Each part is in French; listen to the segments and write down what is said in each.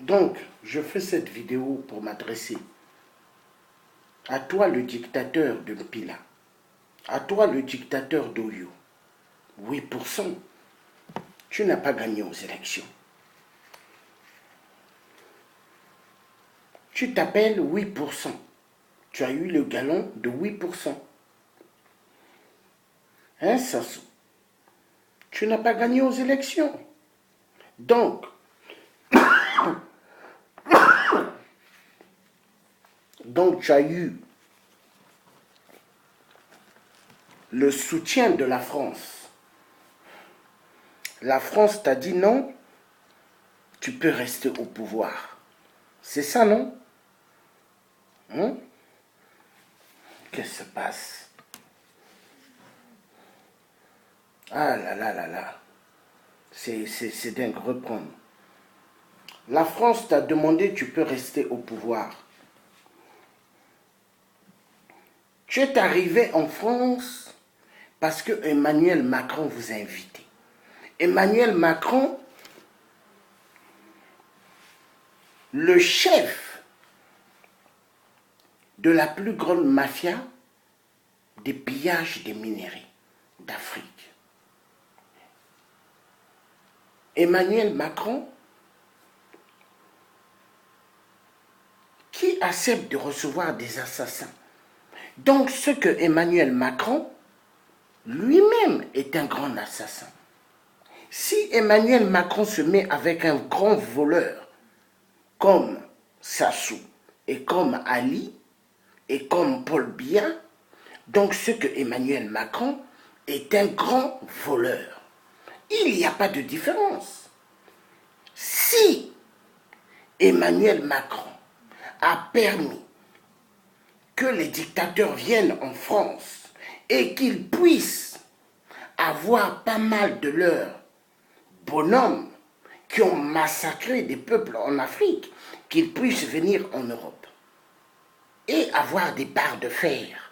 Donc, je fais cette vidéo pour m'adresser à toi, le dictateur de Mpila, à toi, le dictateur d'Oyo. 8%, tu n'as pas gagné aux élections. Tu t'appelles 8%. Tu as eu le galon de 8%. Hein, Sassou? Tu n'as pas gagné aux élections. Donc, tu as eu le soutien de la France. La France t'a dit non, tu peux rester au pouvoir. C'est ça, non? Hein? Qu'est-ce qui se passe? Ah là là là là. C'est dingue, reprendre. La France t'a demandé, tu peux rester au pouvoir. Tu es arrivé en France parce que Emmanuel Macron vous a invité. Emmanuel Macron, le chef de la plus grande mafia des pillages des minerais d'Afrique. Emmanuel Macron, qui accepte de recevoir des assassins. Donc, ce que Emmanuel Macron, lui-même, est un grand assassin. Si Emmanuel Macron se met avec un grand voleur, comme Sassou, et comme Ali, et comme Paul Biya, donc ce que Emmanuel Macron est un grand voleur. Il n'y a pas de différence. Si Emmanuel Macron a permis que les dictateurs viennent en France et qu'ils puissent avoir pas mal de leurs bonhommes qui ont massacré des peuples en Afrique, qu'ils puissent venir en Europe et avoir des barres de fer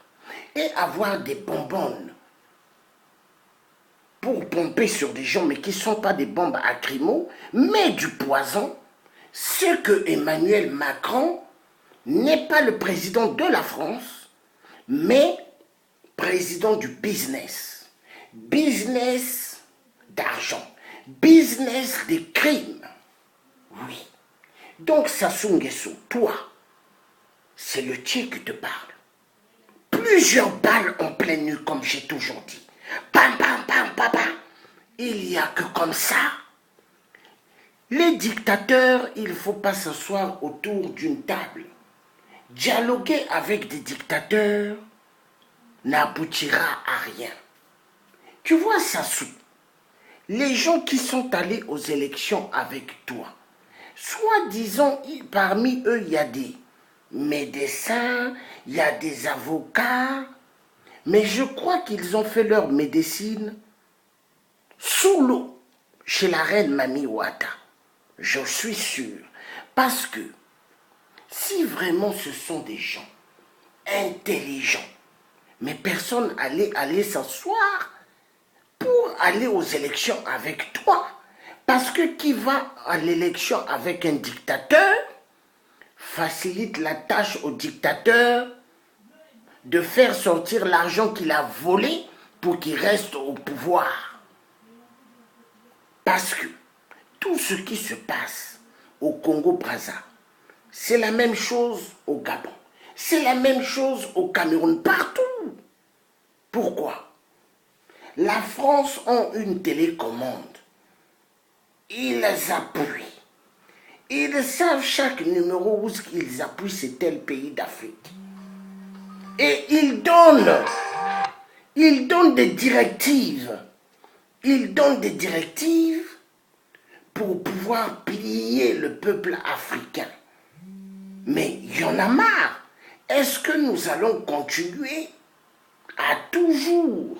et avoir des bonbonnes pour pomper sur des gens, mais qui ne sont pas des bombes lacrymo, mais du poison, ce que Emmanuel Macron n'est pas le président de la France, mais président du business. Business d'argent. Business des crimes. Oui. Donc, Sassou Nguesso, toi, c'est le tien qui te parle. Plusieurs balles en pleine nuit, comme j'ai toujours dit. Pam, pam, pam, pam, pam. Il n'y a que comme ça. Les dictateurs, il ne faut pas s'asseoir autour d'une table. Dialoguer avec des dictateurs n'aboutira à rien. Tu vois, Sassou, les gens qui sont allés aux élections avec toi, soi-disant, parmi eux, il y a des médecins, il y a des avocats, mais je crois qu'ils ont fait leur médecine sous l'eau, chez la reine Mami Wata. Je suis sûr. Parce que si vraiment ce sont des gens intelligents, mais personne allait s'asseoir pour aller aux élections avec toi. Parce que qui va à l'élection avec un dictateur facilite la tâche au dictateur de faire sortir l'argent qu'il a volé pour qu'il reste au pouvoir. Parce que tout ce qui se passe au Congo-Brazza, c'est la même chose au Gabon. C'est la même chose au Cameroun, partout. Pourquoi? La France a une télécommande. Ils appuient. Ils savent chaque numéro où ils appuient, c'est tel pays d'Afrique. Et ils donnent des directives. Ils donnent des directives pour pouvoir plier le peuple africain. Mais il y en a marre. Est-ce que nous allons continuer à toujours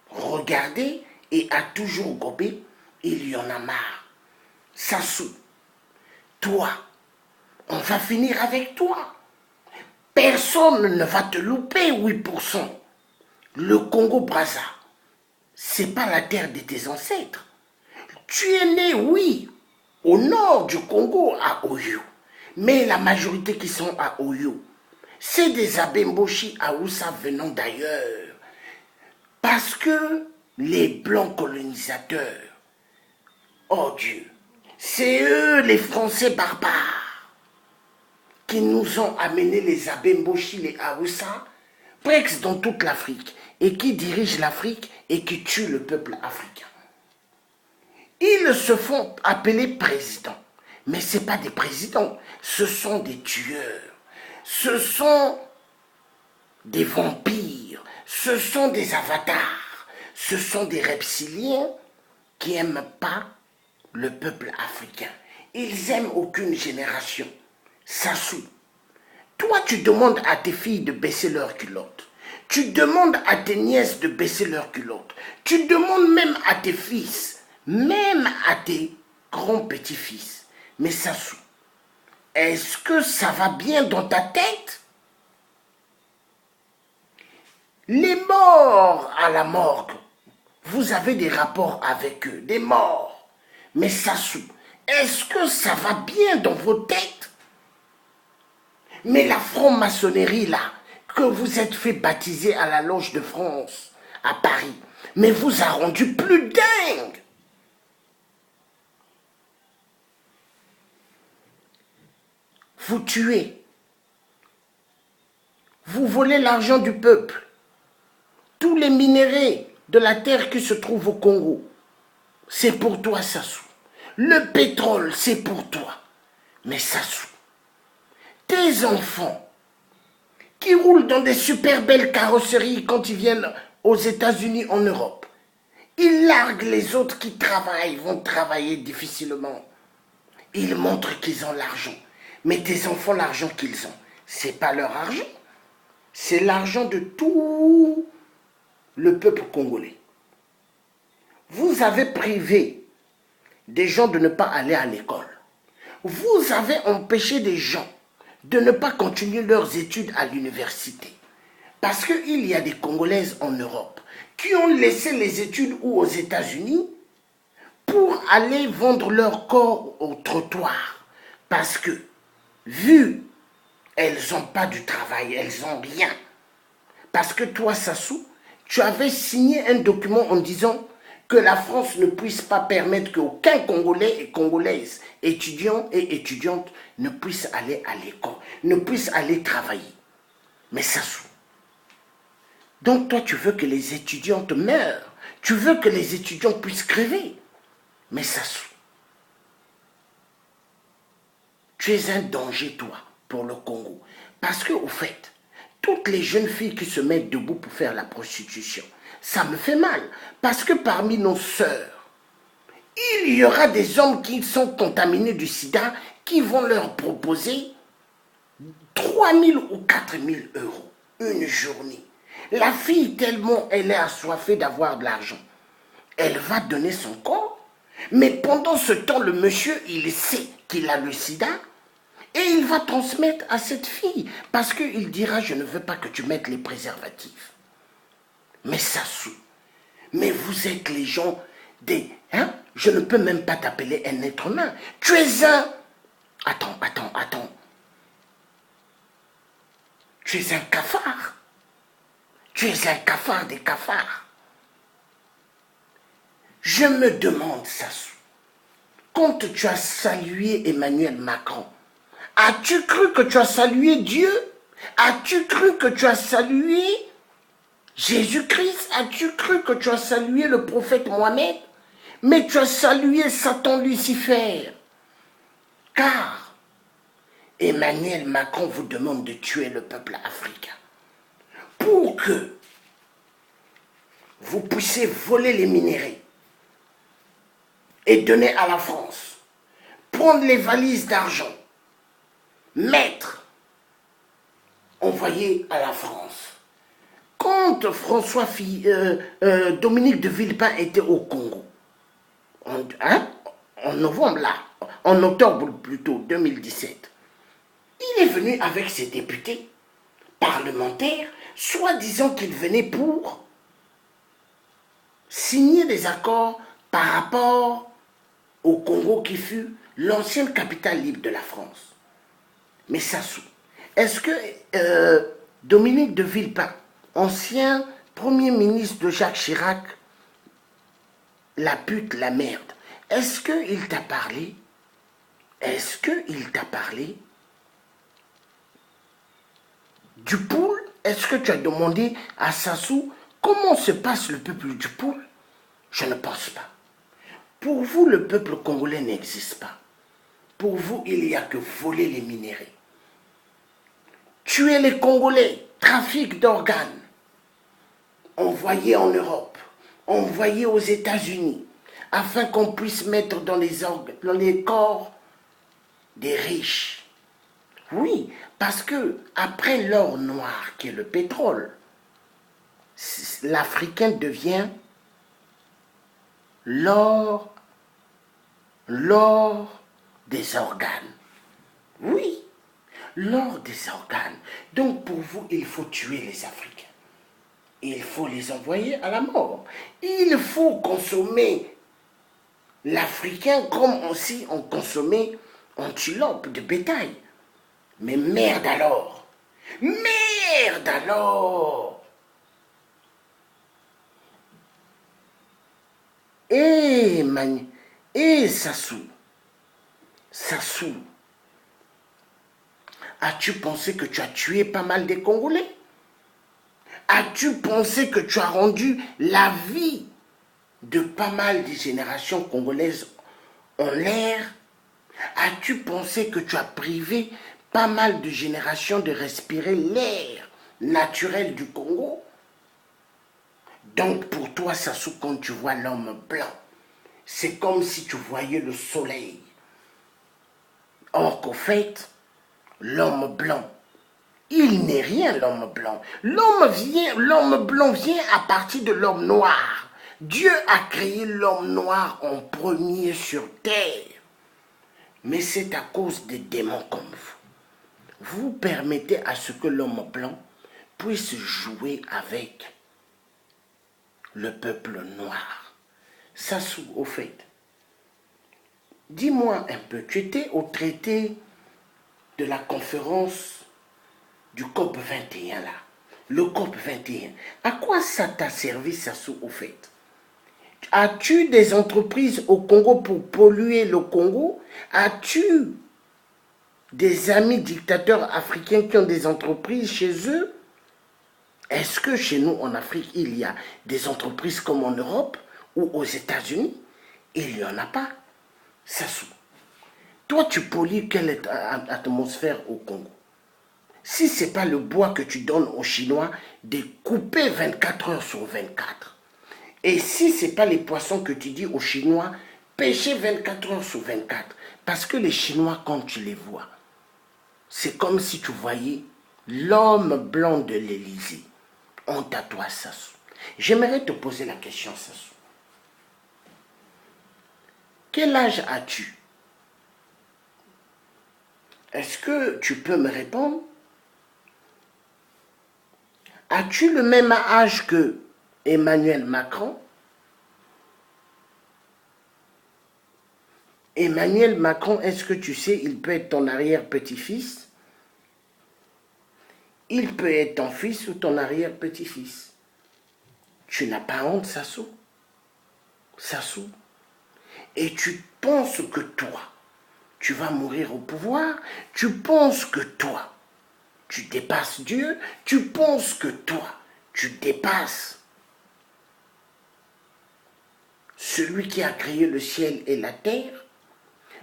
regarder et à toujours gober? Il y en a marre. Sassou, toi, on va finir avec toi. Personne ne va te louper 8%. Le Congo-Brazza, c'est pas la terre de tes ancêtres. Tu es né, oui, au nord du Congo, à Oyo. Mais la majorité qui sont à Oyo, c'est des Abemboshi Aoussa venant d'ailleurs. Parce que les blancs colonisateurs, oh Dieu, c'est eux les Français barbares qui nous ont amené les Abemboshi, les Aoussa, presque dans toute l'Afrique, et qui dirigent l'Afrique et qui tuent le peuple africain. Ils se font appeler présidents, mais ce n'est pas des présidents, ce sont des tueurs, ce sont des vampires, ce sont des avatars, ce sont des reptiliens qui n'aiment pas le peuple africain. Ils n'aiment aucune génération. Sassou, toi tu demandes à tes filles de baisser leurs culottes. Tu demandes à tes nièces de baisser leurs culottes. Tu demandes même à tes fils, même à tes grands-petits-fils. Mais Sassou, est-ce que ça va bien dans ta tête? Les morts à la morgue, vous avez des rapports avec eux, des morts. Mais Sassou, est-ce que ça va bien dans vos têtes? Mais la franc-maçonnerie là, que vous êtes fait baptiser à la Loge de France, à Paris, mais vous a rendu plus dingue. Vous tuez. Vous volez l'argent du peuple. Tous les minéraux de la terre qui se trouvent au Congo, c'est pour toi, Sassou. Le pétrole, c'est pour toi. Mais Sassou, tes enfants qui roulent dans des super belles carrosseries quand ils viennent aux États-Unis, en Europe, ils larguent les autres qui travaillent, vont travailler difficilement. Ils montrent qu'ils ont l'argent. Mais tes enfants, l'argent qu'ils ont, c'est pas leur argent. C'est l'argent de tout le peuple congolais. Vous avez privé des gens de ne pas aller à l'école. Vous avez empêché des gens de ne pas continuer leurs études à l'université. Parce qu'il y a des Congolaises en Europe qui ont laissé les études ou aux États-Unis pour aller vendre leur corps au trottoir. Parce que, vu, elles n'ont pas du travail, elles n'ont rien. Parce que toi, Sassou, tu avais signé un document en disant que la France ne puisse pas permettre qu'aucun Congolais et Congolaise, étudiants et étudiantes, ne puisse aller à l'école, ne puisse aller travailler. Mais Sassou, donc toi tu veux que les étudiantes meurent, tu veux que les étudiants puissent crever. Mais Sassou, tu es un danger toi pour le Congo. Parce que au fait, toutes les jeunes filles qui se mettent debout pour faire la prostitution, ça me fait mal. Parce que parmi nos sœurs, il y aura des hommes qui sont contaminés du sida qui vont leur proposer 3 000 ou 4 000 euros une journée. La fille, tellement elle est assoiffée d'avoir de l'argent, elle va donner son corps, mais pendant ce temps, le monsieur, il sait qu'il a le sida et il va transmettre à cette fille parce qu'il dira, je ne veux pas que tu mettes les préservatifs. Mais Sassou, mais vous êtes les gens des... Hein? Je ne peux même pas t'appeler un être humain. Tu es un... Attends. Tu es un cafard. Tu es un cafard des cafards. Je me demande, Sassou, quand tu as salué Emmanuel Macron, as-tu cru que tu as salué Dieu? As-tu cru que tu as salué Jésus-Christ? As-tu cru que tu as salué le prophète Mohamed? Mais tu as salué Satan Lucifer. Car Emmanuel Macron vous demande de tuer le peuple africain pour que vous puissiez voler les minéraux et donner à la France, prendre les valises d'argent, mettre, envoyer à la France. Quand Dominique de Villepin était au Congo, en novembre là, en octobre plutôt 2017, il est venu avec ses députés parlementaires, soi-disant qu'il venait pour signer des accords par rapport au Congo qui fut l'ancienne capitale libre de la France. Mais Sassou, est-ce que Dominique de Villepin, ancien premier ministre de Jacques Chirac, la pute, la merde, est-ce qu'il t'a parlé? Est-ce qu'il t'a parlé du Poul? Est-ce que tu as demandé à Sassou comment se passe le peuple du Poul? Je ne pense pas. Pour vous, le peuple congolais n'existe pas. Pour vous, il n'y a que voler les minéraux. Tuer les Congolais, trafic d'organes, envoyer en Europe, envoyer aux États-Unis, afin qu'on puisse mettre dans les corps des riches. Oui, parce que après l'or noir, qui est le pétrole, l'Africain devient l'or des organes. Oui, l'or des organes. Donc pour vous, il faut tuer les Africains. Il faut les envoyer à la mort. Il faut consommer l'Africain comme aussi on consommait antilope de bétail. Mais merde alors! Merde alors! Sassou, Sassou, as-tu pensé que tu as tué pas mal des Congolais? As-tu pensé que tu as rendu la vie de pas mal de générations congolaises en l'air? As-tu pensé que tu as privé pas mal de générations de respirer l'air naturel du Congo? Donc pour toi, Sassou, quand tu vois l'homme blanc, c'est comme si tu voyais le soleil. Or qu'au fait, l'homme blanc, il n'est rien l'homme blanc. L'homme blanc vient à partir de l'homme noir. Dieu a créé l'homme noir en premier sur terre. Mais c'est à cause des démons comme vous. Vous permettez à ce que l'homme blanc puisse jouer avec le peuple noir. Sassou, au fait, dis-moi un peu, tu étais au traité de la conférence du COP 21 là, le COP 21. À quoi ça t'a servi, Sassou, au fait? As-tu des entreprises au Congo pour polluer le Congo? As-tu des amis dictateurs africains qui ont des entreprises chez eux? Est-ce que chez nous, en Afrique, il y a des entreprises comme en Europe ou aux États-Unis? Il n'y en a pas. Sassou, toi, tu pollues quelle atmosphère au Congo? Si ce n'est pas le bois que tu donnes aux Chinois de couper 24 heures sur 24, et si ce n'est pas les poissons que tu dis aux Chinois, pêcher 24 heures sur 24, parce que les Chinois, quand tu les vois, c'est comme si tu voyais l'homme blanc de l'Élysée. Honte à toi, Sassou. J'aimerais te poser la question, Sassou. Quel âge as-tu? Est-ce que tu peux me répondre? As-tu le même âge que Emmanuel Macron? Emmanuel Macron, est-ce que tu sais, il peut être ton arrière-petit-fils? Il peut être ton fils ou ton arrière-petit-fils. Tu n'as pas honte, Sassou? Sassou? Et tu penses que toi, tu vas mourir au pouvoir? Tu penses que toi, tu dépasses Dieu? Tu penses que toi, tu dépasses celui qui a créé le ciel et la terre?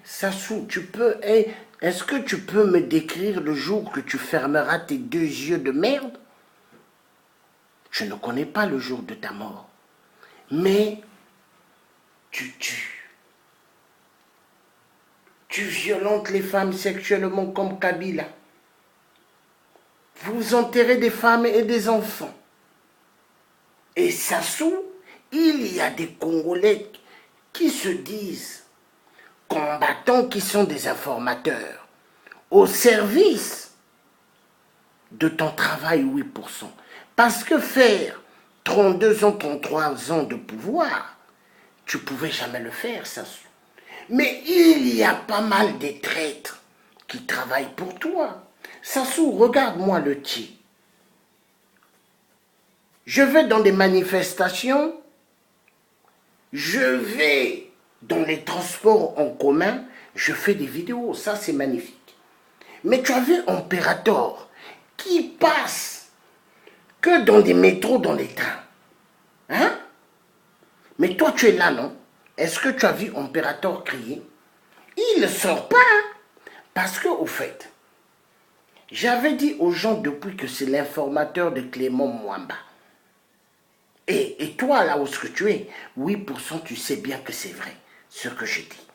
Sassou, est-ce que tu peux me décrire le jour que tu fermeras tes deux yeux de merde? Je ne connais pas le jour de ta mort. Mais tu tues. Tu violentes les femmes sexuellement comme Kabila. Vous enterrez des femmes et des enfants. Et Sassou, il y a des Congolais qui se disent combattants, qui sont des informateurs au service de ton travail 8%. Parce que faire 32 ans, 33 ans de pouvoir, tu ne pouvais jamais le faire, Sassou. Mais il y a pas mal de traîtres qui travaillent pour toi. Sassou, regarde-moi le tien. Je vais dans des manifestations, je vais dans les transports en commun, je fais des vidéos, ça c'est magnifique. Mais tu as vu Imperator qui passe que dans des métros, dans les trains. Hein? Mais toi tu es là, non? Est-ce que tu as vu Imperator crier? Il ne sort pas. Parce que, au fait, j'avais dit aux gens depuis que c'est l'informateur de Clément Mwamba. Et toi, là où ce que tu es, 8%, tu sais bien que c'est vrai, ce que je dis.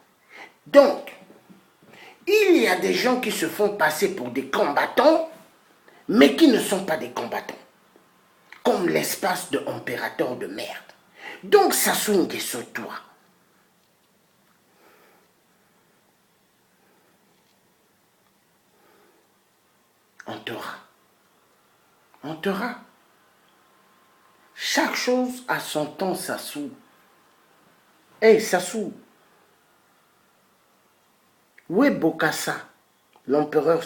Donc, il y a des gens qui se font passer pour des combattants, mais qui ne sont pas des combattants. Comme l'espace de impérateur de merde. Donc, ça swing sur toi. On t'aura. On t'aura. Chaque chose a son temps, Sassou. Hey, Sassou. Où est Bokassa, l'empereur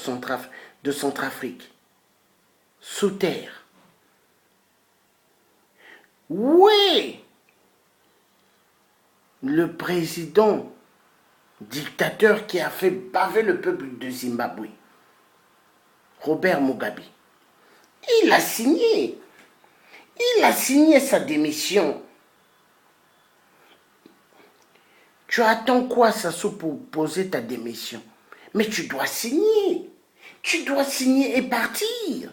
de Centrafrique? Sous terre. Où est le président dictateur qui a fait baver le peuple de Zimbabwe? Robert Mugabe. Il a signé. Il a signé sa démission. Tu attends quoi, Sassou, pour poser ta démission? Mais tu dois signer. Tu dois signer et partir.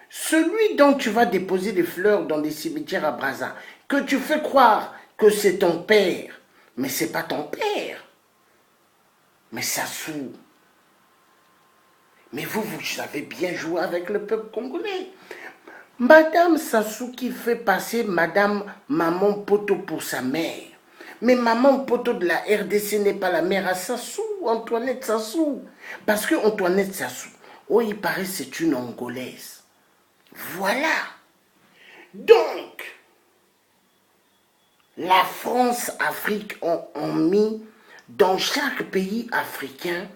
Celui dont tu vas déposer des fleurs dans des cimetières à Brazza, que tu fais croire que c'est ton père, mais ce n'est pas ton père. Mais Sassou, mais vous savez bien jouer avec le peuple congolais. Madame Sassou qui fait passer Madame Maman Poto pour sa mère. Mais Maman Poto de la RDC n'est pas la mère à Sassou, Antoinette Sassou. Parce que Antoinette Sassou, oh il paraît c'est une Angolaise. Voilà. Donc, la France, Afrique ont mis dans chaque pays africain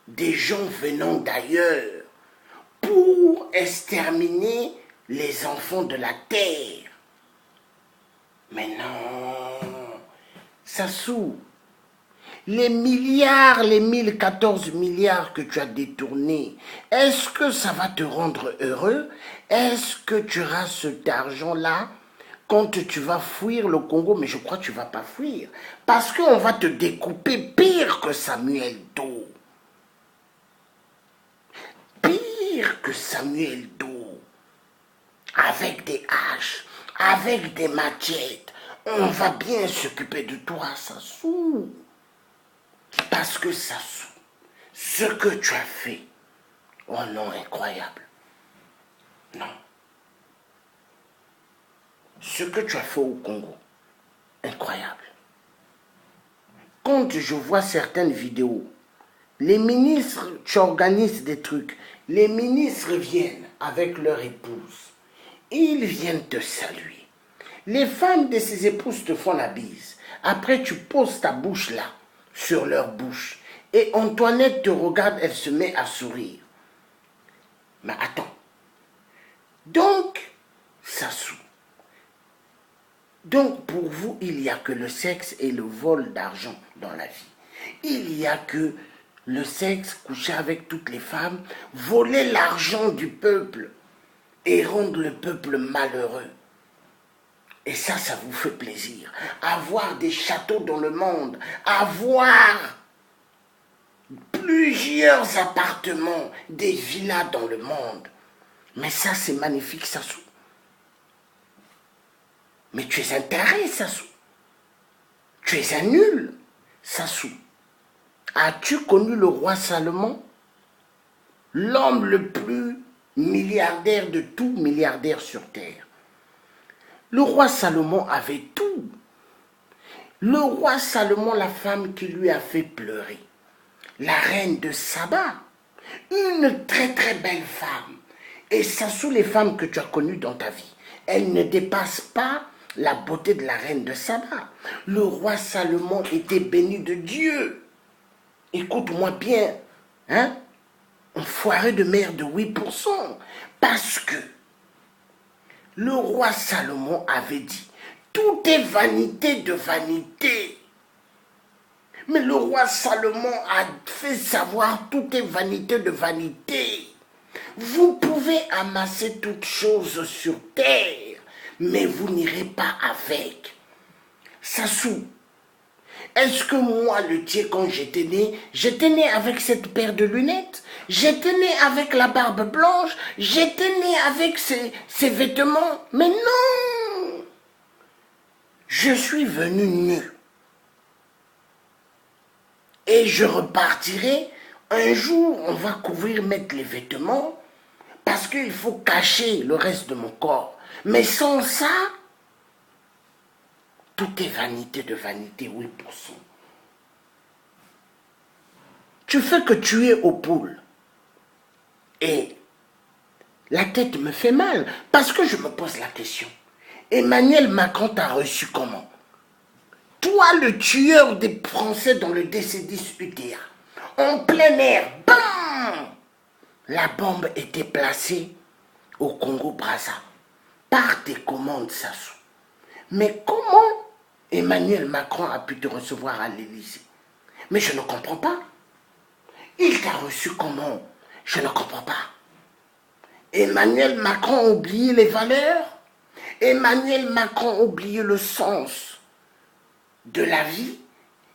des gens venant d'ailleurs pour exterminer les enfants de la terre. Mais non, Sassou, les milliards, les 1014 milliards que tu as détournés, est-ce que ça va te rendre heureux? Est-ce que tu auras cet argent-là quand tu vas fuir le Congo? Mais je crois que tu ne vas pas fuir. Parce qu'on va te découper pire que Samuel Doe. Pire que Samuel Doe. Avec des haches, avec des machettes. On va bien s'occuper de toi, Sassou. Parce que Sassou, ce que tu as fait, oh non, incroyable. Non. Ce que tu as fait au Congo, incroyable. Quand je vois certaines vidéos, les ministres, tu organises des trucs, les ministres viennent avec leur épouse. Ils viennent te saluer. Les femmes de ces épouses te font la bise. Après, tu poses ta bouche là, sur leur bouche. Et Antoinette te regarde, elle se met à sourire. Mais attends. Donc, Sassou. Donc, pour vous, il n'y a que le sexe et le vol d'argent dans la vie. Il n'y a que le sexe, coucher avec toutes les femmes, voler l'argent du peuple et rendre le peuple malheureux. Et ça vous fait plaisir. Avoir des châteaux dans le monde, avoir plusieurs appartements, des villas dans le monde. Mais ça, c'est magnifique, Sassou. Mais tu es un taré, Sassou. Tu es un nul, Sassou. As-tu connu le roi Salomon? L'homme le plus milliardaire de tout milliardaire sur terre. Le roi Salomon avait tout. Le roi Salomon, la femme qui lui a fait pleurer. La reine de Saba. Une très très belle femme. Et Sassou, les femmes que tu as connues dans ta vie, elle ne dépasse pas la beauté de la reine de Saba. Le roi Salomon était béni de Dieu. Écoute-moi bien, hein? Enfoiré de merde de 8%. Parce que le roi Salomon avait dit, tout est vanité de vanité. Mais le roi Salomon a fait savoir, tout est vanité de vanité. Vous pouvez amasser toutes choses sur terre, mais vous n'irez pas avec. Sassou, est-ce que moi, le tien, quand j'étais né avec cette paire de lunettes, j'étais né avec la barbe blanche, j'étais né avec ces vêtements, mais non! Je suis venu nu. Et je repartirai, un jour, on va mettre les vêtements, parce qu'il faut cacher le reste de mon corps. Mais sans ça, tout est vanité de vanité, 8%. Tu fais que tu es aux poules. Et la tête me fait mal, parce que je me pose la question. Emmanuel Macron t'a reçu comment? Toi, le tueur des Français dans le DC-10 UTA, en plein air, bam! La bombe était placée au Congo-Brazza par tes commandes, Sassou. Mais comment Emmanuel Macron a pu te recevoir à l'Élysée? Mais je ne comprends pas. Il t'a reçu comment? Je ne comprends pas. Emmanuel Macron a oublié les valeurs. Emmanuel Macron a oublié le sens de la vie.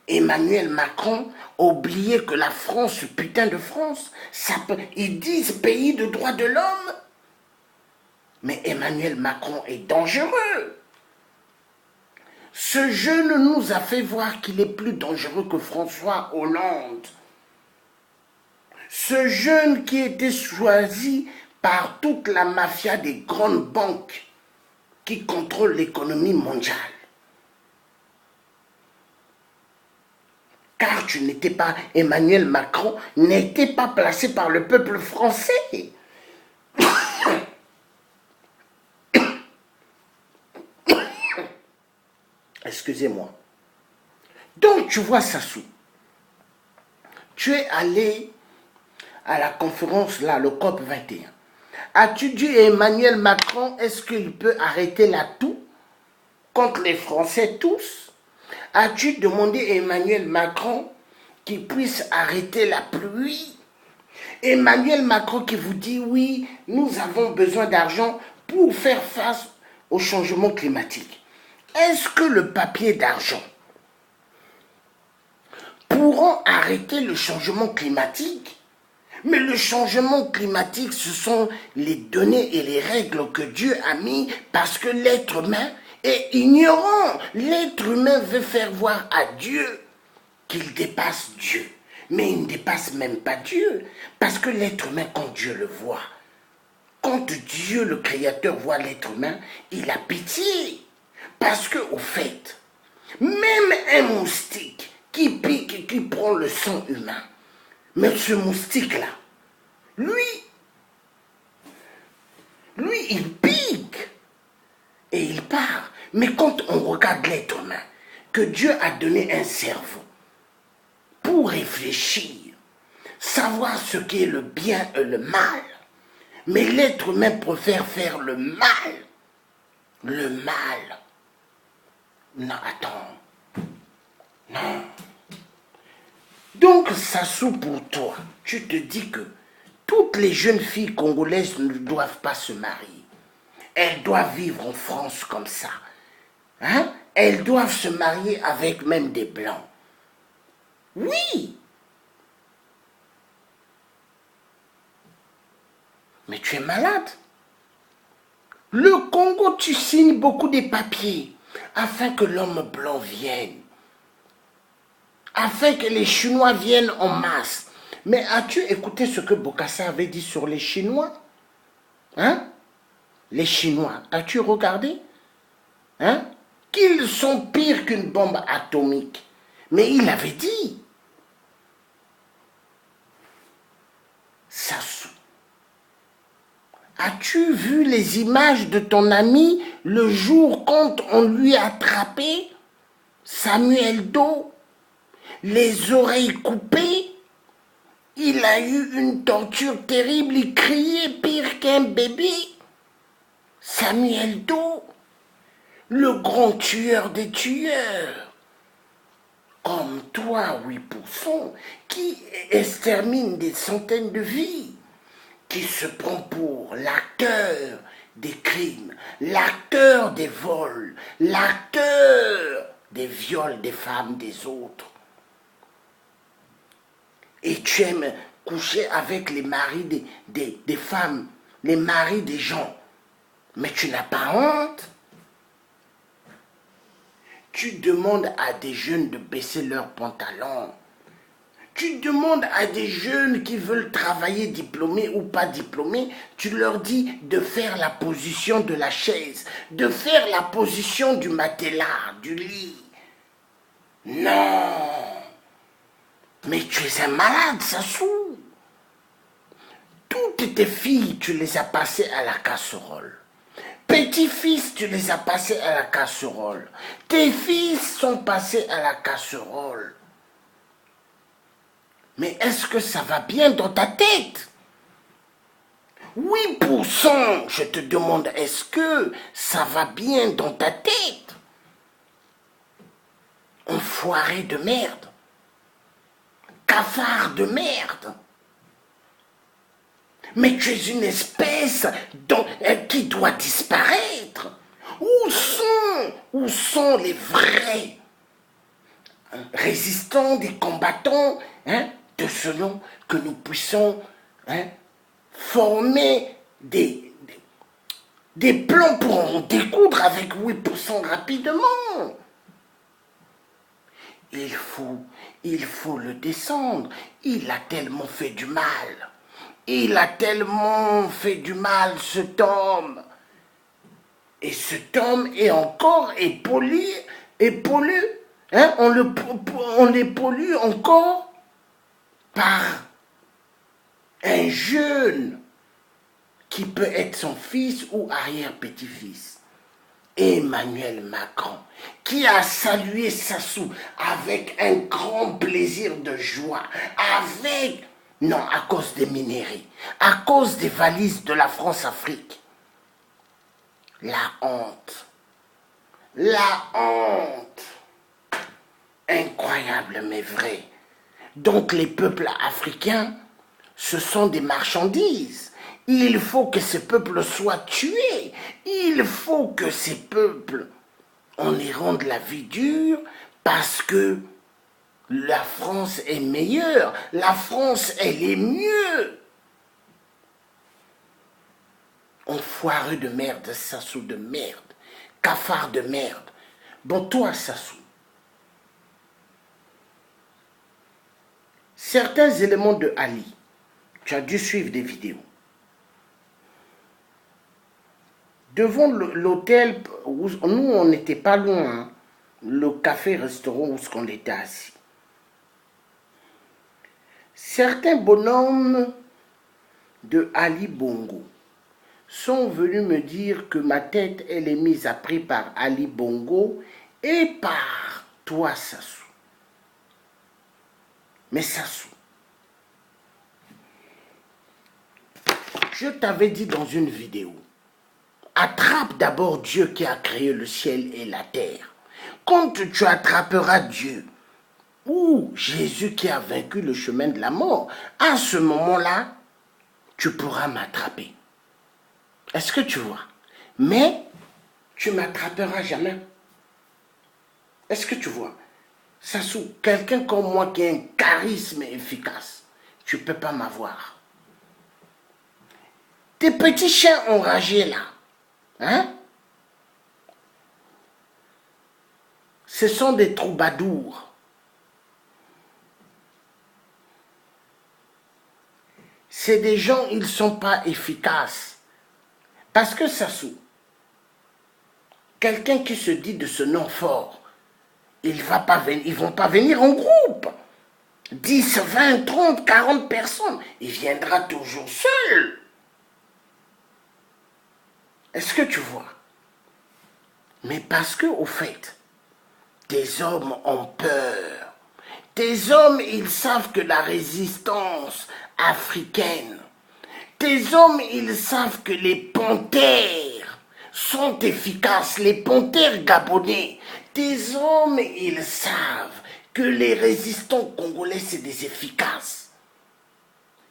Emmanuel Macron a oublié que la France, putain de France, ils disent pays de droits de l'homme. Mais Emmanuel Macron est dangereux. Ce jeune nous a fait voir qu'il est plus dangereux que François Hollande. Ce jeune qui était choisi par toute la mafia des grandes banques qui contrôlent l'économie mondiale. Car tu n'étais pas, Emmanuel Macron n'était pas placé par le peuple français. Excusez-moi. Donc tu vois, Sassou, tu es allé à la conférence là, le COP 21. As-tu dit à Emmanuel Macron, est-ce qu'il peut arrêter la toux contre les Français tous? As-tu demandé à Emmanuel Macron qu'il puisse arrêter la pluie? Emmanuel Macron qui vous dit, oui, nous avons besoin d'argent pour faire face au changement climatique. Est-ce que le papier d'argent pourront arrêter le changement climatique? Mais le changement climatique, ce sont les données et les règles que Dieu a mis parce que l'être humain est ignorant. L'être humain veut faire voir à Dieu qu'il dépasse Dieu. Mais il ne dépasse même pas Dieu. Parce que l'être humain, quand Dieu le voit, quand Dieu le Créateur voit l'être humain, il a pitié. Parce que, au fait, même un moustique qui pique et qui prend le sang humain, mais ce moustique-là, lui, il pique et il part. Mais quand on regarde l'être humain, que Dieu a donné un cerveau pour réfléchir, savoir ce qu'est le bien et le mal, mais l'être humain préfère faire le mal. Le mal. Non, attends. Non. Donc, Sassou, pour toi, tu te dis que toutes les jeunes filles congolaises ne doivent pas se marier. Elles doivent vivre en France comme ça. Hein? Elles doivent se marier avec même des blancs. Oui. Mais tu es malade. Le Congo, tu signes beaucoup de papiers afin que l'homme blanc vienne. Afin que les Chinois viennent en masse. Mais as-tu écouté ce que Bokassa avait dit sur les Chinois? Hein? Les Chinois, as-tu regardé? Hein? Qu'ils sont pires qu'une bombe atomique. Mais il avait dit. Sassou. As-tu vu les images de ton ami le jour quand on lui a attrapé Samuel Doe, les oreilles coupées? Il a eu une torture terrible, il criait pire qu'un bébé. Samuel Doe, le grand tueur des tueurs. Comme toi, 8%, qui extermine des centaines de vies, qui se prend pour l'acteur des crimes, l'acteur des vols, l'acteur des viols des femmes des autres. Et tu aimes coucher avec les maris des femmes, les maris des gens. Mais tu n'as pas honte. Tu demandes à des jeunes de baisser leurs pantalons. Tu demandes à des jeunes qui veulent travailler diplômés ou pas diplômés, tu leur dis de faire la position de la chaise, de faire la position du matelas, du lit. Non. Mais tu es un malade, Sassou. Toutes tes filles, tu les as passées à la casserole. Petits-fils, tu les as passés à la casserole. Tes fils sont passés à la casserole. Mais est-ce que ça va bien dans ta tête? 8%, je te demande, est-ce que ça va bien dans ta tête? Enfoiré de merde. Cafard de merde. Mais tu es une espèce qui doit disparaître. Où sont les vrais résistants, des combattants, de ce nom, que nous puissions former des plans pour en découdre avec 8% rapidement. Il faut le descendre. Il a tellement fait du mal. Il a tellement fait du mal, cet homme. Et cet homme est encore pollu. On les pollue encore par un jeune qui peut être son fils ou arrière-petit-fils. Emmanuel Macron, qui a salué Sassou avec un grand plaisir de joie, non, à cause des minerais, à cause des valises de la France-Afrique. La honte. La honte. Incroyable mais vrai. Donc les peuples africains, ce sont des marchandises. Il faut que ces peuples soient tués. Il faut que ces peuples, on y rende la vie dure parce que la France est meilleure. La France, elle est mieux. Enfoiré de merde, Sassou de merde. Cafard de merde. Bon, toi, Sassou. Certains éléments de Ali, tu as dû suivre des vidéos. Devant l'hôtel, nous, on n'était pas loin, le café-restaurant où on était assis. Certains bonhommes de Ali Bongo sont venus me dire que ma tête, elle est mise à prix par Ali Bongo et par toi, Sassou. Mais Sassou, je t'avais dit dans une vidéo, attrape d'abord Dieu qui a créé le ciel et la terre. Quand tu attraperas Dieu, ou Jésus qui a vaincu le chemin de la mort, à ce moment-là, tu pourras m'attraper. Est-ce que tu vois? Mais tu ne m'attraperas jamais. Est-ce que tu vois? Sassou, quelqu'un comme moi qui a un charisme efficace, tu ne peux pas m'avoir. Tes petits chiens enragés là, hein? Ce sont des troubadours. C'est des gens, ils ne sont pas efficaces. Parce que Sassou, quelqu'un qui se dit de ce nom fort, ils ne vont pas venir en groupe. 10, 20, 30, 40 personnes. Il viendra toujours seul. Est-ce que tu vois? Mais parce que, au fait, tes hommes ont peur. Tes hommes, ils savent que la résistance africaine, tes hommes, ils savent que les panthères sont efficaces, les panthères gabonais. Tes hommes, ils savent que les résistants congolais, c'est des efficaces.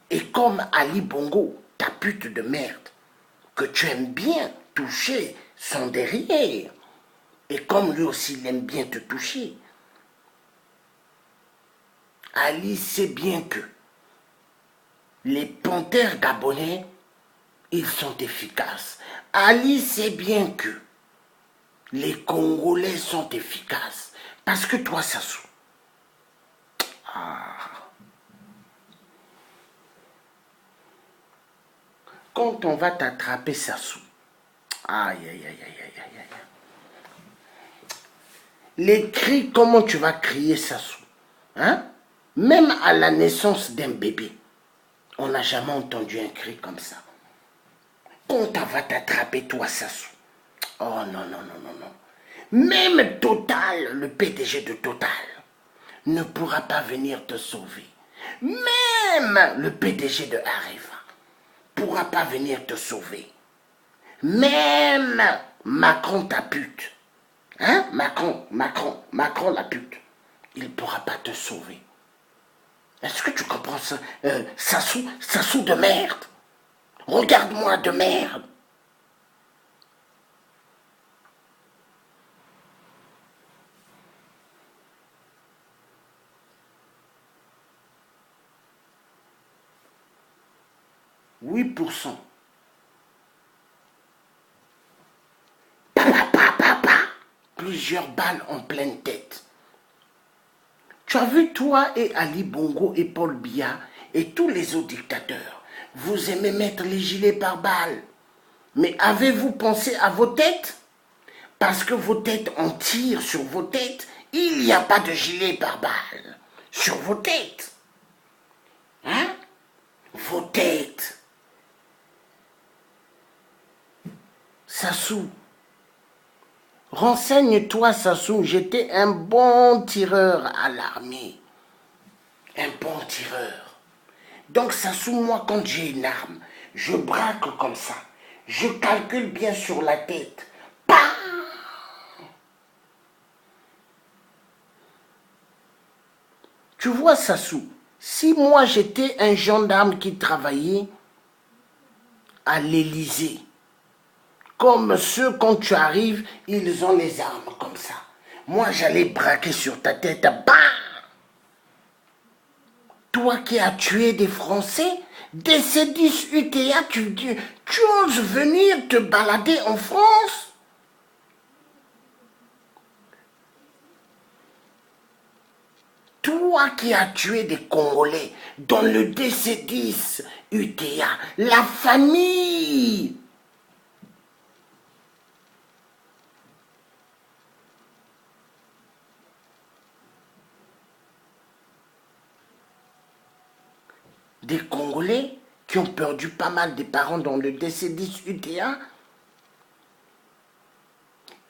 Et comme Ali Bongo, ta pute de merde, que tu aimes bien toucher son derrière, et comme lui aussi, il aime bien te toucher, Ali sait bien que les panthères gabonais, ils sont efficaces. Ali sait bien que les Congolais sont efficaces. Parce que toi, Sassou, quand on va t'attraper, Sassou, aïe, aïe, aïe, aïe, aïe, aïe, aïe. Les cris, comment tu vas crier, Sassou? Hein? Même à la naissance d'un bébé, on n'a jamais entendu un cri comme ça. Quand on va t'attraper, toi, Sassou. Oh non, non, non, non, non. Même Total, le PDG de Total, ne pourra pas venir te sauver. Même le PDG de Areva ne pourra pas venir te sauver. Même Macron ta pute. Hein? Macron la pute. Il ne pourra pas te sauver. Est-ce que tu comprends ça? Sassou de merde. Regarde-moi de merde. « 8%. Plusieurs balles en pleine tête. Tu as vu, toi et Ali Bongo et Paul Biya et tous les autres dictateurs, vous aimez mettre les gilets par balles. Mais avez-vous pensé à vos têtes? Parce que vos têtes, on tire sur vos têtes, il n'y a pas de gilet par balle sur vos têtes. Hein? Vos têtes. Sassou. Renseigne-toi, Sassou, j'étais un bon tireur à l'armée. Un bon tireur. Donc, Sassou, moi, quand j'ai une arme, je braque comme ça. Je calcule bien sur la tête. Pam! Tu vois, Sassou, si moi j'étais un gendarme qui travaillait à l'Élysée, comme ceux, quand tu arrives, ils ont les armes comme ça. Moi, j'allais braquer sur ta tête. Bam! Toi qui as tué des Français, des C10 UTA, tu oses venir te balader en France? Toi qui as tué des Congolais dans le DC-10 UTA, la famille. Des Congolais qui ont perdu pas mal de parents dans le DC-10 UTA.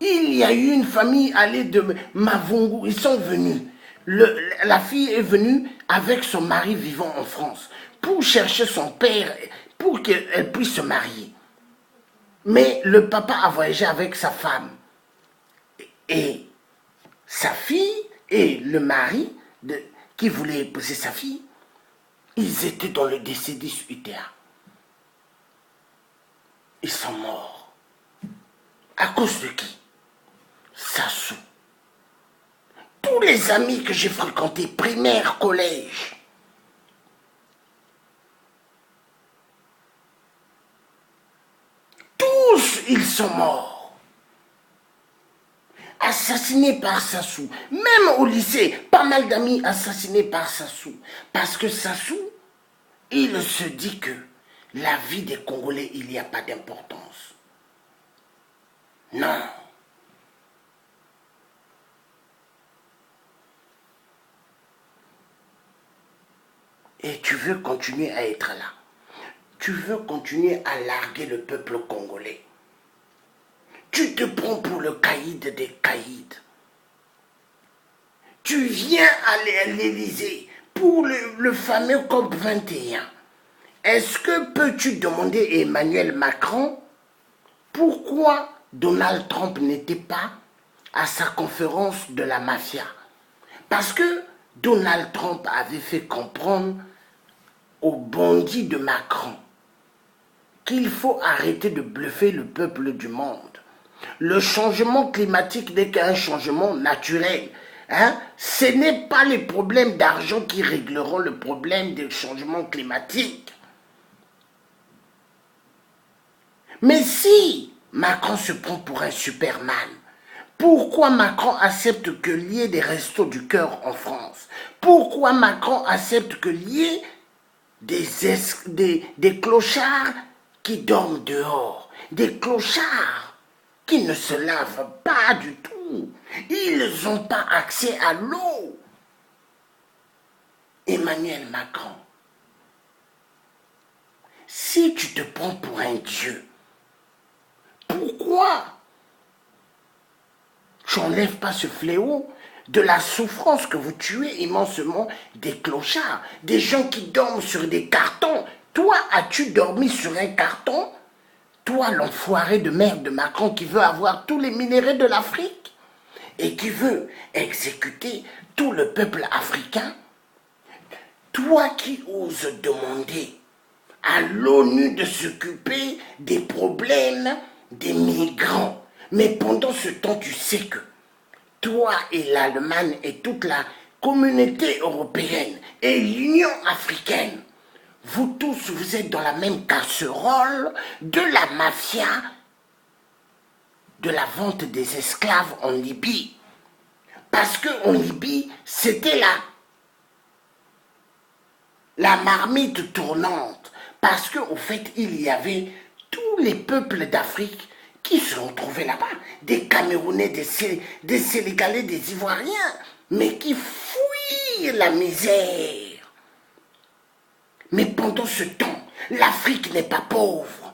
Il y a eu une famille allée de Mavungu, ils sont venus. La fille est venue avec son mari vivant en France pour chercher son père, pour qu'elle puisse se marier. Mais le papa a voyagé avec sa femme. Et sa fille et le mari qui voulait épouser sa fille, ils étaient dans le DC-10 UTA. Ils sont morts. À cause de qui? Sassou. Tous les amis que j'ai fréquentés, primaire, collège, tous ils sont morts. Assassinés par Sassou. Même au lycée, pas mal d'amis assassinés par Sassou. Parce que Sassou, il se dit que la vie des Congolais, il n'y a pas d'importance. Non. Et tu veux continuer à être là. Tu veux continuer à larguer le peuple congolais. tu te prends pour le caïd des caïds. Tu viens à l'Élysée pour le fameux COP 21. Est-ce que peux-tu demander à Emmanuel Macron pourquoi Donald Trump n'était pas à sa conférence de la mafia? Parce que Donald Trump avait fait comprendre aux bandits de Macron qu'il faut arrêter de bluffer le peuple du monde. Le changement climatique n'est qu'un changement naturel. Ce n'est pas les problèmes d'argent qui régleront le problème du changement climatique. Mais si Macron se prend pour un Superman, pourquoi Macron accepte qu'il y ait des restos du cœur en France? Pourquoi Macron accepte qu'il y ait des clochards qui dorment dehors? Des clochards qui ne se lavent pas du tout. Ils n'ont pas accès à l'eau. Emmanuel Macron, si tu te prends pour un dieu, pourquoi tu n'enlèves pas ce fléau de la souffrance que vous tuez immensement des clochards, des gens qui dorment sur des cartons? Toi, as-tu dormi sur un carton? Toi, l'enfoiré de merde de Macron qui veut avoir tous les minéraux de l'Afrique et qui veut exécuter tout le peuple africain? Toi qui oses demander à l'ONU de s'occuper des problèmes des migrants, mais pendant ce temps, tu sais que toi et l'Allemagne et toute la communauté européenne et l'Union africaine, vous tous, vous êtes dans la même casserole de la mafia, de la vente des esclaves en Libye. Parce qu'en Libye, c'était la marmite tournante. Parce qu'au fait, il y avait tous les peuples d'Afrique qui se sont trouvés là-bas. Des Camerounais, des Sénégalais, des Ivoiriens, mais qui fuient la misère. Mais pendant ce temps, l'Afrique n'est pas pauvre.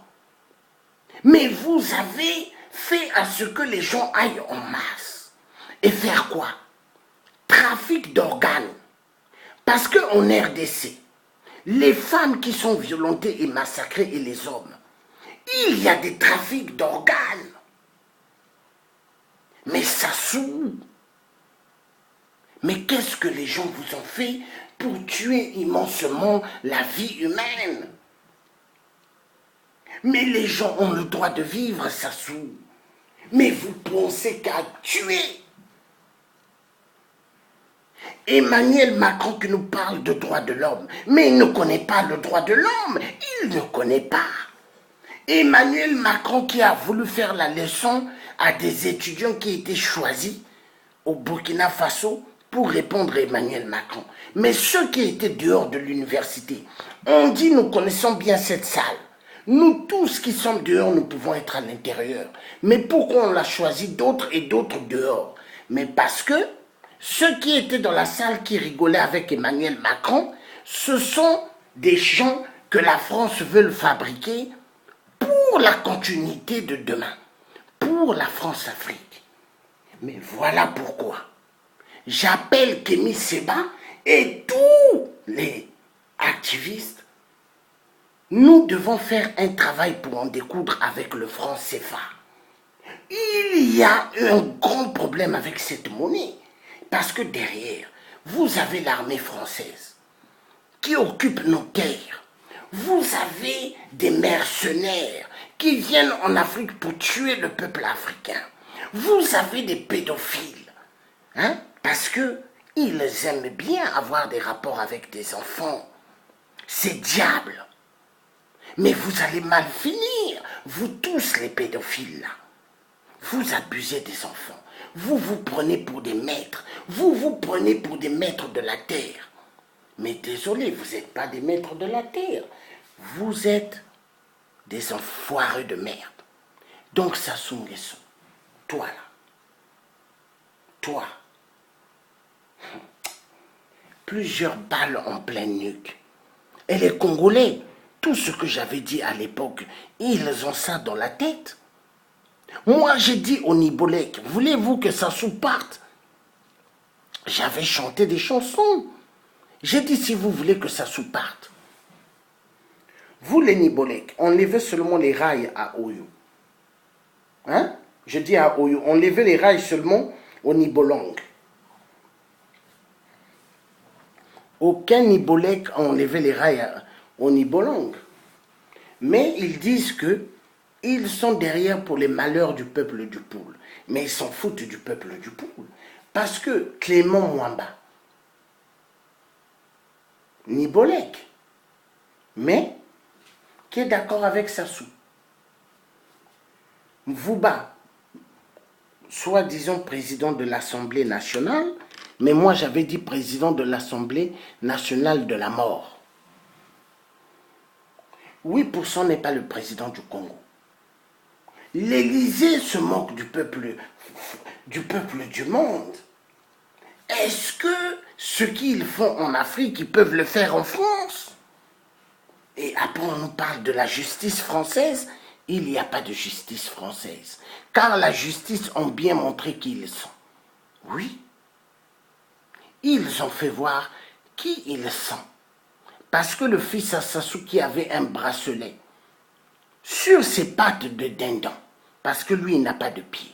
Mais vous avez fait à ce que les gens aillent en masse. Et faire quoi? Trafic d'organes. Parce qu'en RDC, les femmes qui sont violentées et massacrées et les hommes, il y a des trafics d'organes. Mais ça saoule. Mais qu'est-ce que les gens vous ont fait pour tuer immensement la vie humaine? Mais les gens ont le droit de vivre, ça saoule. Mais vous pensez qu'à tuer? Emmanuel Macron qui nous parle de droits de l'homme, mais il ne connaît pas le droit de l'homme, il ne connaît pas. Emmanuel Macron qui a voulu faire la leçon à des étudiants qui étaient choisis au Burkina Faso pour répondre à Emmanuel Macron. Mais ceux qui étaient dehors de l'université, on dit nous connaissons bien cette salle. Nous tous qui sommes dehors, nous pouvons être à l'intérieur. Mais pourquoi on l'a choisi d'autres et d'autres dehors? Mais parce que ceux qui étaient dans la salle qui rigolaient avec Emmanuel Macron, ce sont des gens que la France veut fabriquer pour la continuité de demain, pour la France-Afrique. Mais voilà pourquoi j'appelle Kémy Séba et tous les activistes. Nous devons faire un travail pour en découdre avec le franc CFA. Il y a un grand problème avec cette monnaie. Parce que derrière, vous avez l'armée française qui occupe nos terres. Vous avez des mercenaires qui viennent en Afrique pour tuer le peuple africain. Vous avez des pédophiles. Parce qu'ils aiment bien avoir des rapports avec des enfants. C'est diable. Mais vous allez mal finir, vous tous les pédophiles là. Vous abusez des enfants. Vous vous prenez pour des maîtres. Vous vous prenez pour des maîtres de la terre. Mais désolé, vous n'êtes pas des maîtres de la terre. Vous êtes des enfoirés de merde. Donc Sassou Nguesso, toi là, toi, plusieurs balles en pleine nuque. Et les Congolais, tout ce que j'avais dit à l'époque, ils ont ça dans la tête. Moi, j'ai dit au Nibolek, voulez-vous que Sassou parte? J'avais chanté des chansons. J'ai dit, si vous voulez que Sassou parte, vous les Nibolek, enlevez seulement les rails à Oyo. Hein? Je dis à Oyo, enlevez les rails seulement au Nibolong. Aucun Nibolek a enlevé les rails au Nibolong. Mais ils disent que ils sont derrière pour les malheurs du peuple du Poul. Mais ils s'en foutent du peuple du Poul. Parce que Clément Mwamba, Nibolek, mais qui est d'accord avec Sassou. Vouba, soi-disant président de l'Assemblée nationale, mais moi j'avais dit président de l'Assemblée nationale de la mort. 8% n'est pas le président du Congo. L'Élysée se moque du peuple du monde. Est-ce que ce qu'ils font en Afrique, ils peuvent le faire en France? Et après on nous parle de la justice française. Il n'y a pas de justice française. Car la justice ont bien montré qui ils sont. Oui. Ils ont fait voir qui ils sont. Parce que le fils à Sassou qui avait un bracelet sur ses pattes de dindon, parce que lui, il n'a pas de pied.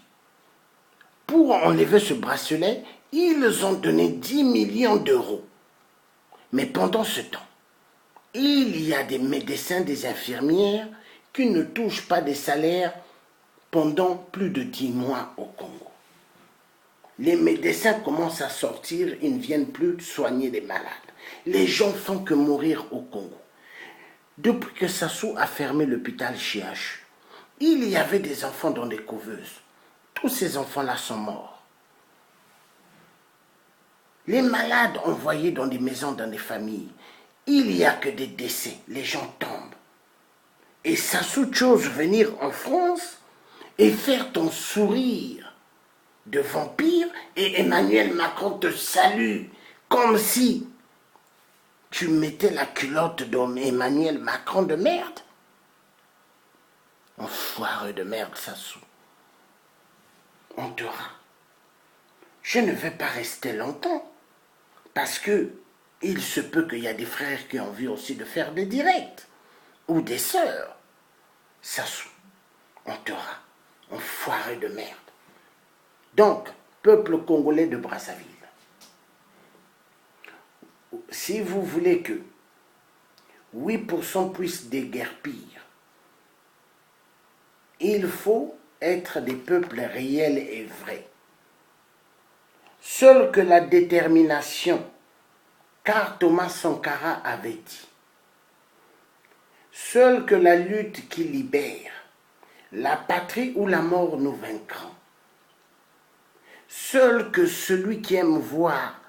Pour enlever ce bracelet, ils ont donné 10 millions d'euros. Mais pendant ce temps, il y a des médecins, des infirmières qui ne touchent pas des salaires pendant plus de 10 mois au Congo. Les médecins commencent à sortir, ils ne viennent plus soigner les malades. Les gens font que mourir au Congo. Depuis que Sassou a fermé l'hôpital CHU, il y avait des enfants dans des couveuses. Tous ces enfants-là sont morts. Les malades envoyés dans des maisons, dans des familles, il n'y a que des décès, les gens tombent. Et Sassou chose venir en France et faire ton sourire de vampire et Emmanuel Macron te salue comme si tu mettais la culotte d'Emmanuel Macron de merde. Enfoiré de merde, Sassou. On t'aura. Je ne vais pas rester longtemps parce que il se peut qu'il y a des frères qui ont envie aussi de faire des directs ou des sœurs. Sassou, on t'aura. Enfoiré de merde. Donc, peuple congolais de Brazzaville, si vous voulez que 8% puissent déguerpir, il faut être des peuples réels et vrais. Seule que la détermination, car Thomas Sankara avait dit, seule que la lutte qui libère, la patrie ou la mort nous vaincront. Seul que celui qui aime voir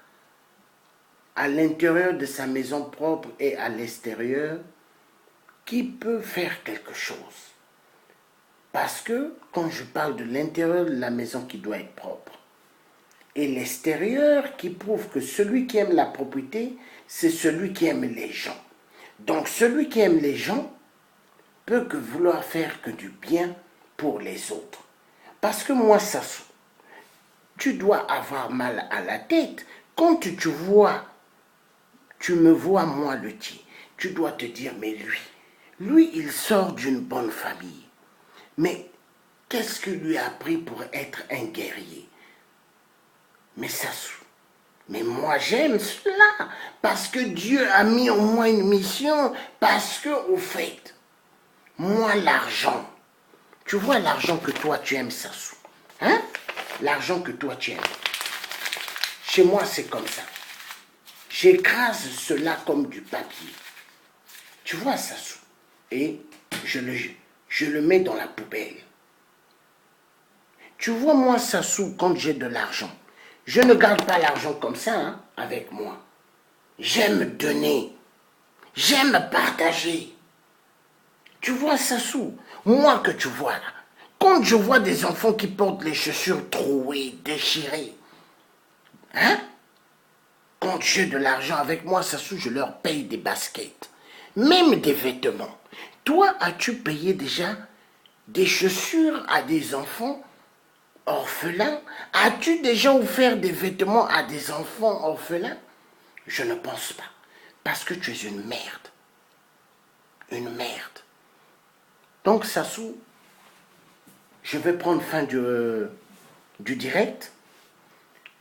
à l'intérieur de sa maison propre et à l'extérieur, qui peut faire quelque chose. Parce que quand je parle de l'intérieur de la maison qui doit être propre, et l'extérieur qui prouve que celui qui aime la propriété, c'est celui qui aime les gens. Donc celui qui aime les gens peut que vouloir faire que du bien pour les autres. Parce que moi, Sassou, tu dois avoir mal à la tête. Quand tu me vois moi le tien, tu dois te dire, mais lui il sort d'une bonne famille. Mais qu'est-ce que lui a appris pour être un guerrier? Mais Sassou, mais moi j'aime cela, parce que Dieu a mis en moi une mission, parce que au fait, moi l'argent, tu vois l'argent que toi tu aimes, Sassou, hein? L'argent que toi tu aimes. Chez moi c'est comme ça. J'écrase cela comme du papier. Tu vois, Sassou? Et je le mets dans la poubelle. Tu vois, moi, Sassou, quand j'ai de l'argent, je ne garde pas l'argent comme ça, hein, avec moi. J'aime donner. J'aime partager. Tu vois, Sassou, moi que tu vois là, quand je vois des enfants qui portent les chaussures trouées, déchirées, hein? Quand j'ai de l'argent avec moi, Sassou, je leur paye des baskets, même des vêtements. Toi, as-tu payé déjà des chaussures à des enfants orphelins? As-tu déjà offert des vêtements à des enfants orphelins? Je ne pense pas. Parce que tu es une merde. Une merde. Donc, Sassou, je vais prendre fin du direct.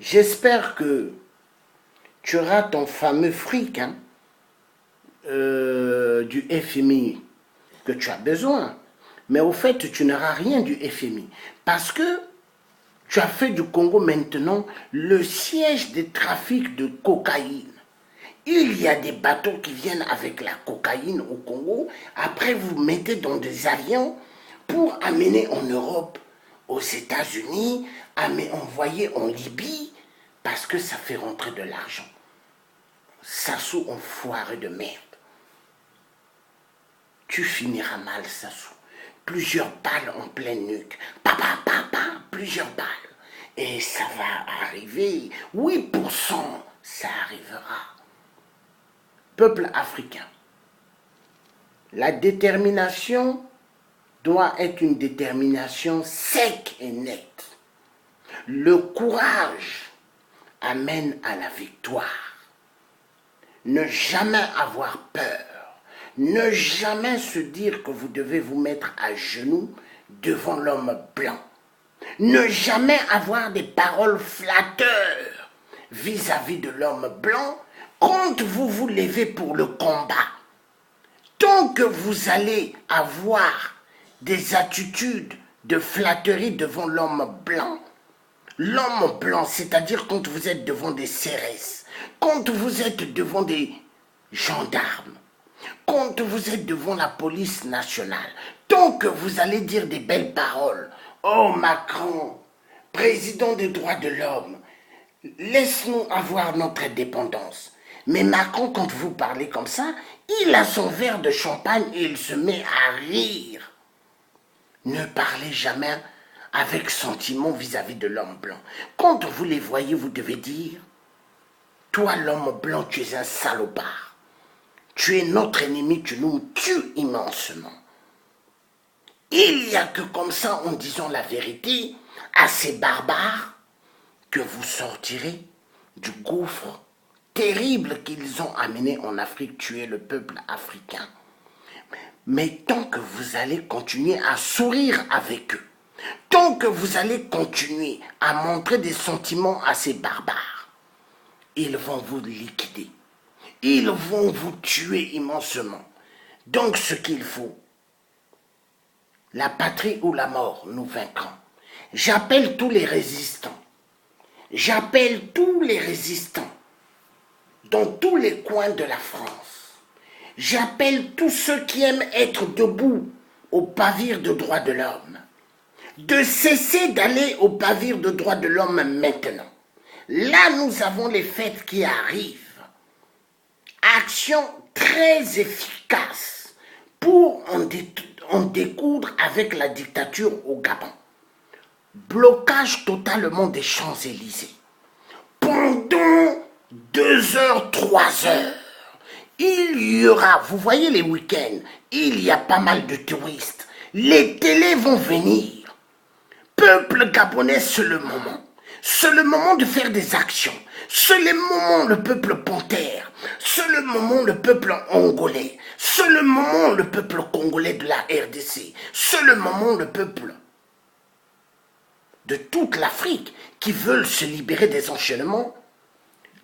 J'espère que tu auras ton fameux fric du FMI que tu as besoin. Mais au fait, tu n'auras rien du FMI. Parce que tu as fait du Congo maintenant le siège des trafics de cocaïne. Il y a des bateaux qui viennent avec la cocaïne au Congo. Après, vous mettez dans des avions pour amener en Europe, aux États-Unis, envoyer en Libye, parce que ça fait rentrer de l'argent. Sassou, enfoiré de merde. Tu finiras mal, Sassou. Plusieurs balles en pleine nuque. Plusieurs balles. Et ça va arriver. 8%, ça arrivera. Peuple africain, la détermination doit être une détermination sec et nette. Le courage amène à la victoire. Ne jamais avoir peur. Ne jamais se dire que vous devez vous mettre à genoux devant l'homme blanc. Ne jamais avoir des paroles flatteurs vis-à-vis de l'homme blanc quand vous vous levez pour le combat. Tant que vous allez avoir des attitudes de flatterie devant l'homme blanc, c'est-à-dire quand vous êtes devant des CRS, quand vous êtes devant des gendarmes, quand vous êtes devant la police nationale, tant que vous allez dire des belles paroles, oh Macron, président des droits de l'homme, laisse-nous avoir notre indépendance. Mais Macron, quand vous parlez comme ça, il a son verre de champagne et il se met à rire. Ne parlez jamais avec sentiment vis-à-vis de l'homme blanc. Quand vous les voyez, vous devez dire, toi l'homme blanc, tu es un salopard. Tu es notre ennemi, tu nous tues immensement. Il n'y a que comme ça, en disant la vérité à ces barbares, que vous sortirez du gouffre terrible qu'ils ont amené en Afrique, tuer le peuple africain. Mais tant que vous allez continuer à sourire avec eux, tant que vous allez continuer à montrer des sentiments à ces barbares, ils vont vous liquider. Ils vont vous tuer immensement. Donc ce qu'il faut, la patrie ou la mort, nous vaincrons. J'appelle tous les résistants. J'appelle tous les résistants dans tous les coins de la France. J'appelle tous ceux qui aiment être debout au pavillon de droits de l'homme de cesser d'aller au pavillon de droits de l'homme maintenant. Là, nous avons les fêtes qui arrivent. Action très efficace pour en découdre avec la dictature au Gabon. Blocage totalement des Champs-Élysées. Pendant 2 heures, 3 heures, il y aura, vous voyez les week-ends, il y a pas mal de touristes. Les télés vont venir. Peuple gabonais, c'est le moment. C'est le moment de faire des actions. C'est le moment, le peuple panthère. C'est le moment, le peuple angolais. C'est le moment, le peuple congolais de la RDC. C'est le moment, le peuple de toute l'Afrique qui veulent se libérer des enchaînements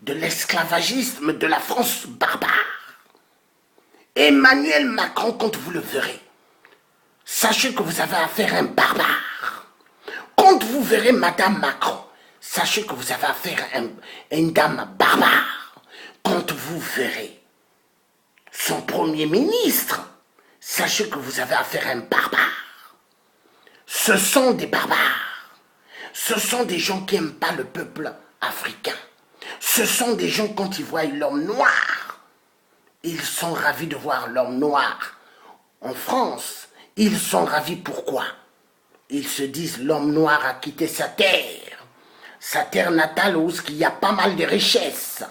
de l'esclavagisme de la France barbare. Emmanuel Macron, quand vous le verrez, sachez que vous avez affaire à un barbare. Quand vous verrez Madame Macron, sachez que vous avez affaire à une dame barbare. Quand vous verrez son premier ministre, sachez que vous avez affaire à un barbare. Ce sont des barbares. Ce sont des gens qui n'aiment pas le peuple africain. Ce sont des gens, quand ils voient l'homme noir, ils sont ravis de voir l'homme noir. En France, ils sont ravis. Pourquoi? Ils se disent, l'homme noir a quitté sa terre natale où il y a pas mal de richesses.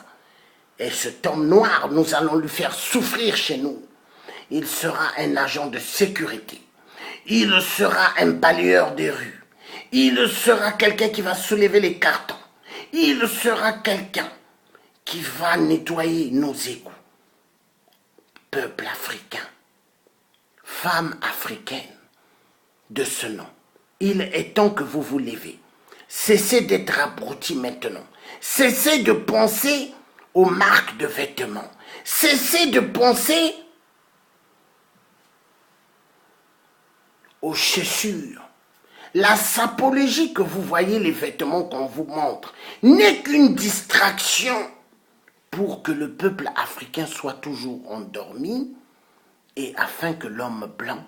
Et cet homme noir, nous allons lui faire souffrir chez nous. Il sera un agent de sécurité. Il sera un balayeur des rues. Il sera quelqu'un qui va soulever les cartons. Il sera quelqu'un qui va nettoyer nos égouts. Peuple africain, femme africaine de ce nom, il est temps que vous vous levez. Cessez d'être abrutis maintenant. Cessez de penser aux marques de vêtements. Cessez de penser aux chaussures. La sapologie que vous voyez, les vêtements qu'on vous montre, n'est qu'une distraction pour que le peuple africain soit toujours endormi et afin que l'homme blanc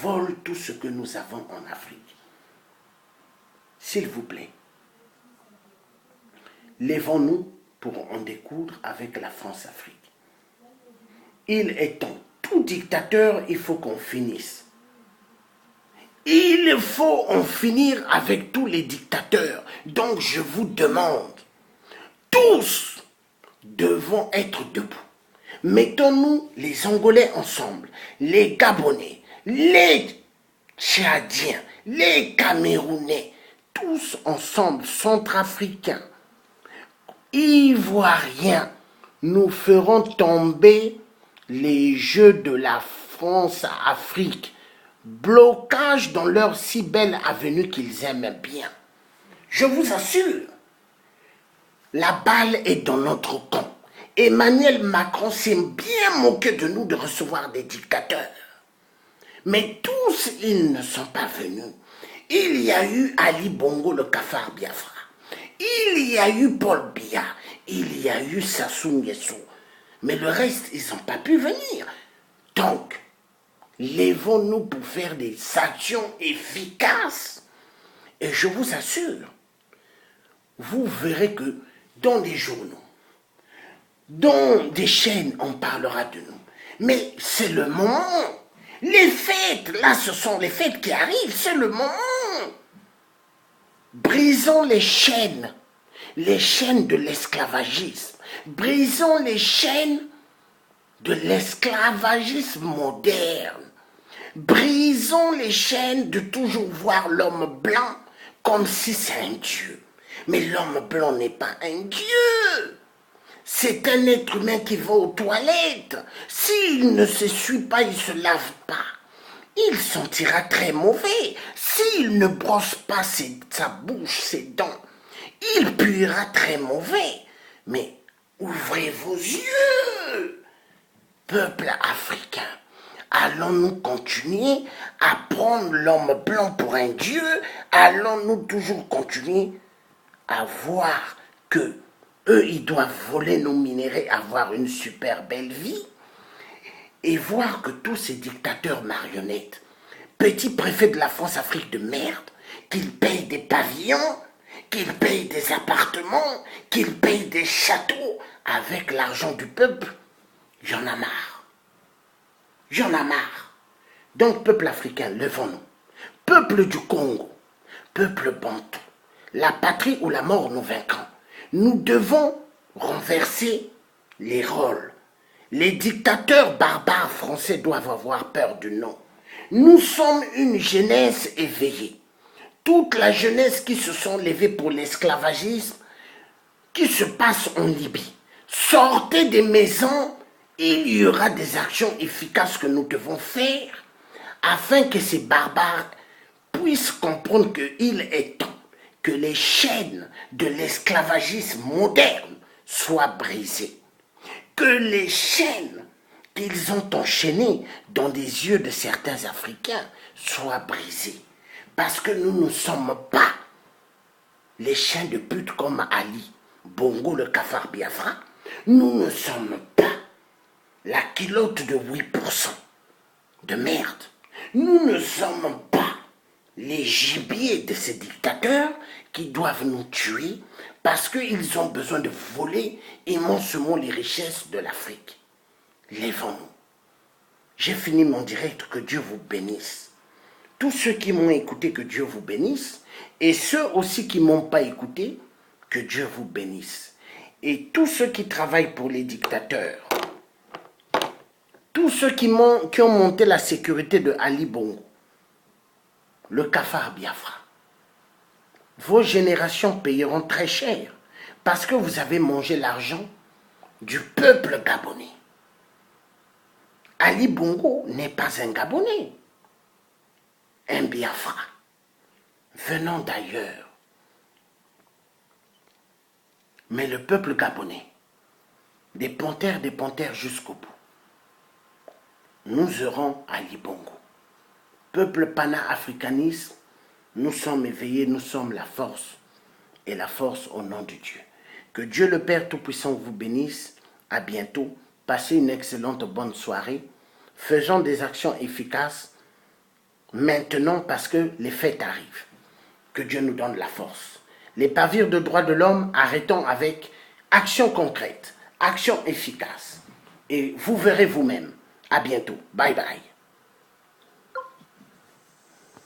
vole tout ce que nous avons en Afrique. S'il vous plaît, levons-nous pour en découdre avec la France-Afrique. Il est temps, tout dictateur, il faut qu'on finisse. Il faut en finir avec tous les dictateurs. Donc je vous demande, tous devons être debout. Mettons-nous les Angolais ensemble, les Gabonais, les Tchadiens, les Camerounais, tous ensemble, Centrafricains, Ivoiriens, nous ferons tomber les jeux de la France-Afrique. Blocage dans leur si belle avenue qu'ils aiment bien. Je vous assure, la balle est dans notre camp. Emmanuel Macron s'est bien moqué de nous de recevoir des dictateurs. Mais tous, ils ne sont pas venus. Il y a eu Ali Bongo, le cafard Biafra. Il y a eu Paul Biya. Il y a eu Sassou Nguesso. Mais le reste, ils n'ont pas pu venir. Donc, levons-nous pour faire des actions efficaces. Et je vous assure, vous verrez que dans les journaux, dans des chaînes, on parlera de nous. Mais c'est le moment. Les fêtes, là, ce sont les fêtes qui arrivent, c'est le moment. Brisons les chaînes de l'esclavagisme. Brisons les chaînes de l'esclavagisme moderne. Brisons les chaînes de toujours voir l'homme blanc comme si c'est un dieu. Mais l'homme blanc n'est pas un dieu. C'est un être humain qui va aux toilettes. S'il ne s'essuie pas, il ne se lave pas, il sentira très mauvais. S'il ne brosse pas sa bouche, ses dents, il puera très mauvais. Mais ouvrez vos yeux, peuple africain. Allons-nous continuer à prendre l'homme blanc pour un dieu? Allons-nous toujours continuer à voir que eux, ils doivent voler nos minéraux, avoir une super belle vie, et voir que tous ces dictateurs marionnettes, petits préfets de la France-Afrique de merde, qu'ils payent des pavillons, qu'ils payent des appartements, qu'ils payent des châteaux avec l'argent du peuple, j'en ai marre. J'en ai marre. Donc, peuple africain, levons-nous. Peuple du Congo, peuple bantou, la patrie ou la mort nous vaincront. Nous devons renverser les rôles. Les dictateurs barbares français doivent avoir peur du nom. Nous sommes une jeunesse éveillée. Toute la jeunesse qui se sont levées pour l'esclavagisme, qui se passe en Libye. Sortez des maisons, il y aura des actions efficaces que nous devons faire afin que ces barbares puissent comprendre qu'il est temps que les chaînes de l'esclavagisme moderne soient brisées. Que les chaînes qu'ils ont enchaînées dans des yeux de certains Africains soient brisées. Parce que nous ne sommes pas les chiens de pute comme Ali Bongo, le cafard Biafra. Nous ne sommes pas la culotte de 8% de merde. Nous ne sommes pas les gibiers de ces dictateurs qui doivent nous tuer parce qu'ils ont besoin de voler immensément les richesses de l'Afrique. Levons-nous. J'ai fini mon direct, que Dieu vous bénisse. Tous ceux qui m'ont écouté, que Dieu vous bénisse. Et ceux aussi qui ne m'ont pas écouté, que Dieu vous bénisse. Et tous ceux qui travaillent pour les dictateurs, tous ceux qui ont monté la sécurité de Ali Bongo, le cafard Biafra, vos générations payeront très cher parce que vous avez mangé l'argent du peuple gabonais. Ali Bongo n'est pas un Gabonais, un Biafra, venant d'ailleurs. Mais le peuple gabonais, des panthères jusqu'au bout, nous aurons Ali Bongo. Peuple pana-africaniste, nous sommes éveillés, nous sommes la force, et la force au nom de Dieu. Que Dieu le Père Tout-Puissant vous bénisse. À bientôt. Passez une excellente bonne soirée. Faisons des actions efficaces maintenant parce que les fêtes arrivent. Que Dieu nous donne la force. Les pavires de droits de l'homme, arrêtons avec action concrète, action efficace. Et vous verrez vous-même. À bientôt. Bye bye.